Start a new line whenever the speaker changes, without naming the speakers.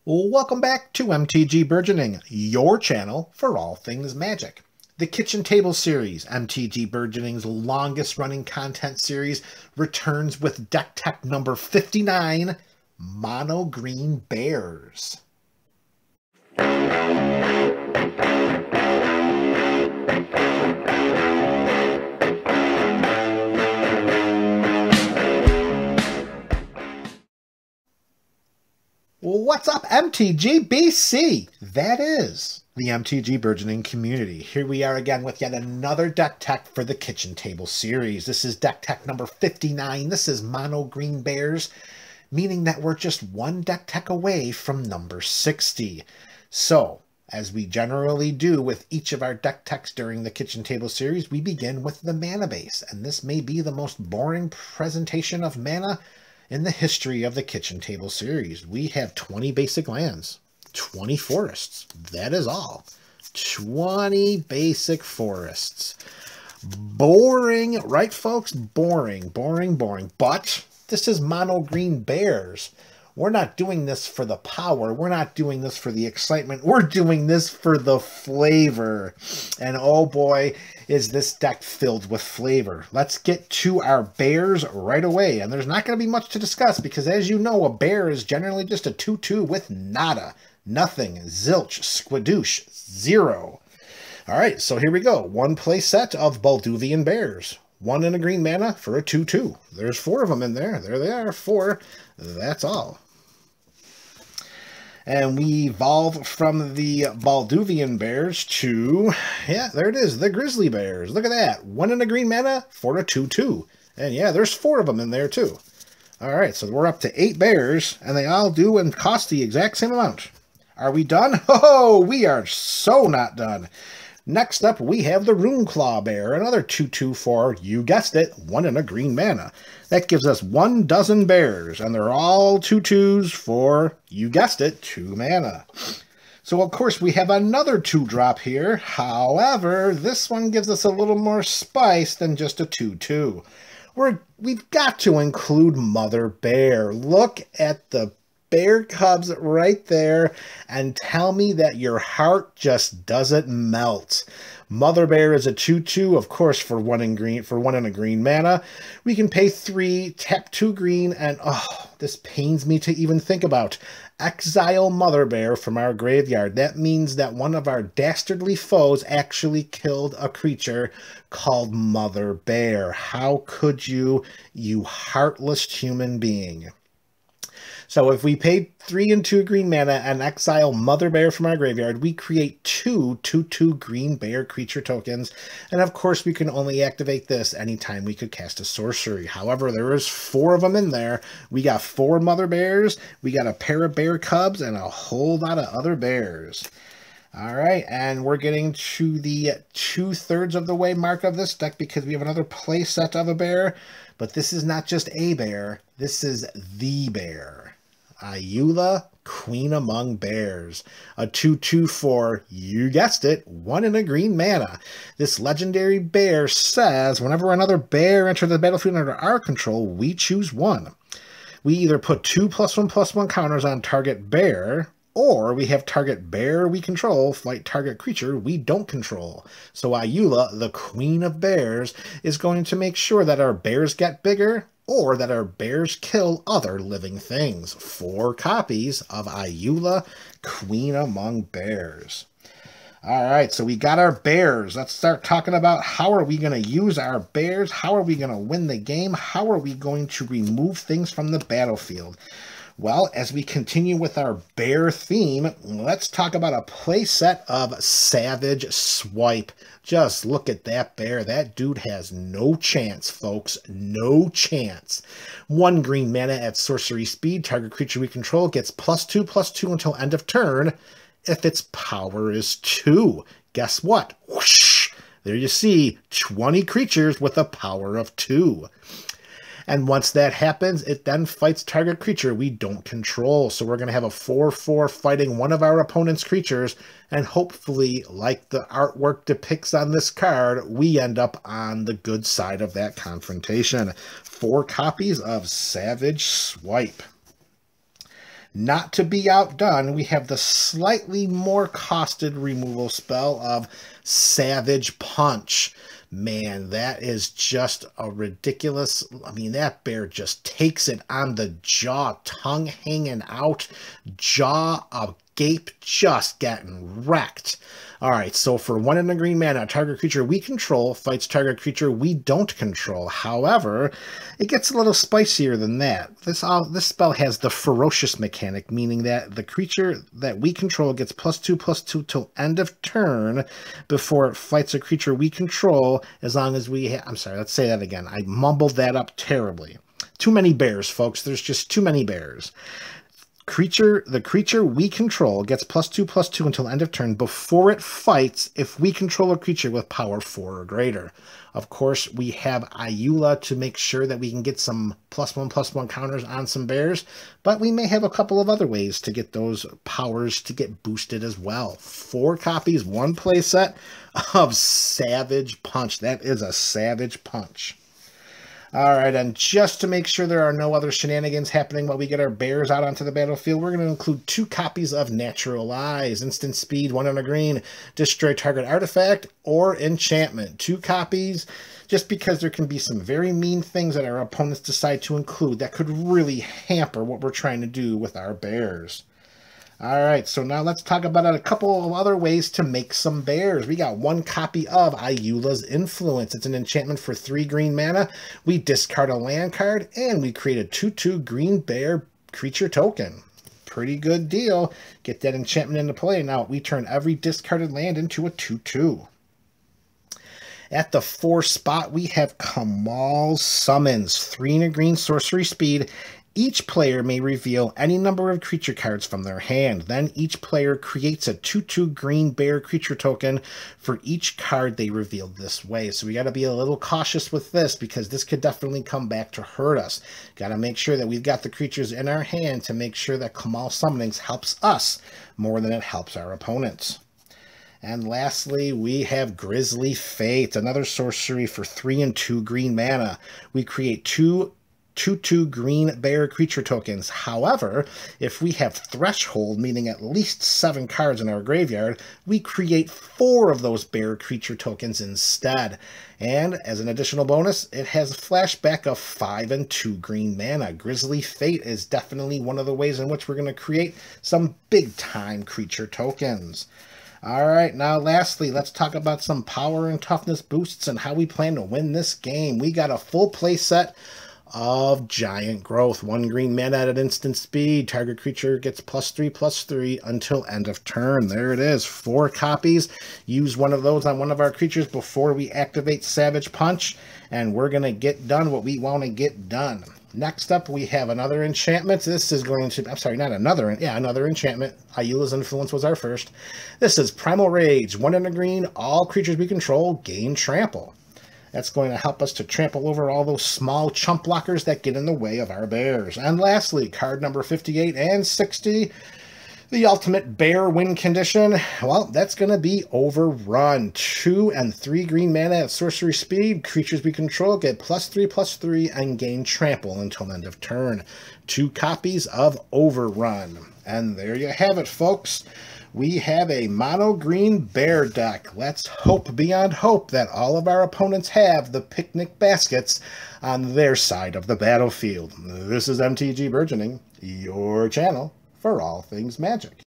Welcome back to MTG Burgeoning, your channel for all things Magic. The Kitchen Table series, MTG Burgeoning's longest running content series, returns with deck tech number 59, Mono Green Bears. What's up, MTG BC? That is the MTG Burgeoning community. Here we are again with yet another deck tech for the Kitchen Table series. This is deck tech number 59. This is Mono Green Bears, meaning that we're just one deck tech away from number 60. So, as we generally do with each of our deck techs during the Kitchen Table series, we begin with the mana base, and this may be the most boring presentation of mana in the history of the Kitchen Table series. We have 20 basic lands, 20 forests. That is all. 20 basic forests. Boring, right folks? Boring, boring, boring. But this is Mono Green Bears. We're not doing this for the power. We're not doing this for the excitement. We're doing this for the flavor. And oh boy, is this deck filled with flavor. Let's get to our bears right away. And there's not going to be much to discuss because, as you know, a bear is generally just a 2-2 with nada. Nothing. Zilch. Squidoosh. Zero. All right, so here we go. One play set of Balduvian Bears. 1 and a green mana for a 2-2. There's 4 of them in there. There they are. 4. That's all. And we evolve from the Balduvian Bears to, yeah, there it is, the Grizzly Bears. Look at that. 1 and a green mana for a 2-2. And yeah, there's 4 of them in there too. All right, so we're up to 8 bears, and they all do and cost the exact same amount. Are we done? Oh, we are so not done. Next up, we have the Runeclaw Bear, another 2-2 for, you guessed it, 1 and a green mana. That gives us 12 bears, and they're all 2-2s for, you guessed it, 2 mana. So, of course, we have another 2-drop here. However, this one gives us a little more spice than just a 2-2. We've got to include Mother Bear. Look at the bear cubs right there, and tell me that your heart just doesn't melt. Mother Bear is a 2-2, of course, for 1 and a green mana. We can pay 3, tap 2 green, and oh, this pains me to even think about. Exile Mother Bear from our graveyard. That means that one of our dastardly foes actually killed a creature called Mother Bear. How could you, you heartless human being? So if we paid 3 and 2 green mana and exile Mother Bear from our graveyard, we create 2 2-2 green bear creature tokens. And of course, we can only activate this anytime we could cast a sorcery. However, there is 4 of them in there. We got 4 Mother Bears, we got a pair of bear cubs, and a whole lot of other bears. All right, and we're getting to the 2/3 of the way mark of this deck because we have another play set of a bear. But this is not just a bear, this is the bear. Ayula, Queen Among Bears. A 2-2 for, you guessed it, 1 and a green mana. This legendary bear says, whenever another bear enters the battlefield under our control, we choose 1. We either put 2+1/+1 counters on target bear, or we have target bear we control fight target creature we don't control. So Ayula, the Queen of Bears, is going to make sure that our bears get bigger, or that our bears kill other living things. 4 copies of Ayula, Queen Among Bears. All right, so we got our bears. Let's start talking about how are we going to use our bears? How are we going to win the game? How are we going to remove things from the battlefield? Well, as we continue with our bear theme, let's talk about a play set of Savage Swipe. Just look at that bear. That dude has no chance, folks. No chance. 1 green mana at sorcery speed. Target creature we control gets +2/+2 until end of turn if its power is 2. Guess what? Whoosh! There you see 20 creatures with a power of 2. And once that happens, it then fights target creature we don't control. So we're going to have a 4/4 fighting one of our opponent's creatures. And hopefully, like the artwork depicts on this card, we end up on the good side of that confrontation. 4 copies of Savage Swipe. Not to be outdone, we have the slightly more costed removal spell of Savage Punch. Man, that is just a ridiculous... I mean, that bear just takes it on the jaw, tongue hanging out, jaw agape, just getting wrecked. All right, so for 1 and a green mana, target creature we control fights target creature we don't control. However, it gets a little spicier than that. This spell has the ferocious mechanic, meaning that the creature that we control gets +2/+2 till end of turn before it fights a creature we control, as long as we I'm sorry, let's say that again. I mumbled that up terribly. Too many bears, folks. There's just too many bears. The creature we control gets +2/+2 until end of turn before it fights if we control a creature with power 4 or greater. Of course, we have Ayula to make sure that we can get some +1/+1 counters on some bears, but we may have a couple of other ways to get those powers to get boosted as well. 4 copies, 1 playset of Savage Punch. That is a Savage Punch. All right, and just to make sure there are no other shenanigans happening while we get our bears out onto the battlefield, we're going to include 2 copies of Natural Eyes, instant speed, 1 and a green, destroy target artifact or enchantment. 2 copies, just because there can be some very mean things that our opponents decide to include that could really hamper what we're trying to do with our bears. All right, so now let's talk about a couple of other ways to make some bears. We got 1 copy of Ayula's Influence. It's an enchantment for 3 green mana. We discard a land card, and we create a 2/2 green bear creature token. Pretty good deal. Get that enchantment into play. Now, we turn every discarded land into a 2/2. At the 4 spot, we have Kamal's Summons. 3 and a green sorcery speed. Each player may reveal any number of creature cards from their hand. Then each player creates a 2/2 green bear creature token for each card they revealed this way. So we got to be a little cautious with this because this could definitely come back to hurt us. Got to make sure that we've got the creatures in our hand to make sure that Kamal Summonings helps us more than it helps our opponents. And lastly, we have Grisly Fate, another sorcery for 3 and 2 green mana. We create 2/2 green bear creature tokens. However, if we have Threshold, meaning at least 7 cards in our graveyard, we create 4 of those bear creature tokens instead. And as an additional bonus, it has a flashback of 5 and 2 green mana. Grisly Fate is definitely one of the ways in which we're going to create some big-time creature tokens. All right, now lastly, let's talk about some power and toughness boosts and how we plan to win this game. We got a full play set of Giant Growth. 1 green mana at instant speed. Target creature gets +3/+3 until end of turn. There it is. 4 copies. Use one of those on one of our creatures before we activate Savage Punch, and we're going to get done what we want to get done. Next up, we have another enchantment. This is going to... I'm sorry, not another... Yeah, another enchantment. Ayula's Influence was our first. This is Primal Rage. 1 and a green. All creatures we control gain trample. That's going to help us to trample over all those small chump blockers that get in the way of our bears. And lastly, card number 58 and 60, the ultimate bear win condition. Well, that's going to be Overrun. 2 and 3 green mana at sorcery speed. Creatures we control get +3/+3 and gain trample until end of turn. 2 copies of Overrun. And there you have it, folks. We have a mono green bear deck. Let's hope beyond hope that all of our opponents have the picnic baskets on their side of the battlefield. This is MTG Burgeoning, your channel for all things Magic.